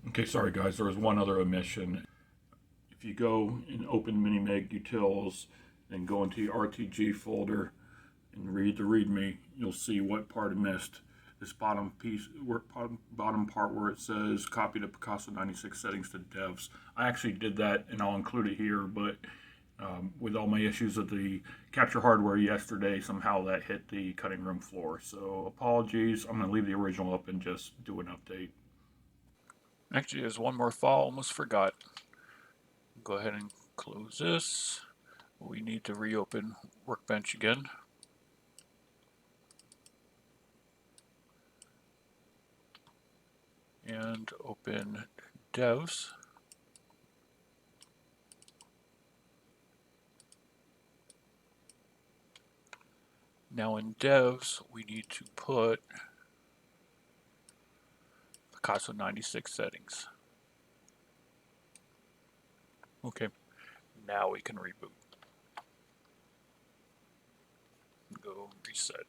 Okay, sorry guys, there was one other omission. If you go and open Minimag Utils and go into the RTG folder and read the README, you'll see what part I missed. This bottom piece, bottom part where it says copy the Picasso 96 settings to devs. I actually did that and I'll include it here, but with all my issues with the capture hardware yesterday, somehow that hit the cutting room floor. So apologies. I'm going to leave the original up and just do an update. Actually, there's one more file, almost forgot. Go ahead and close this. We need to reopen Workbench again. And open devs. Now in devs, we need to put Picasso 96 settings. Okay, now we can reboot. Go reset.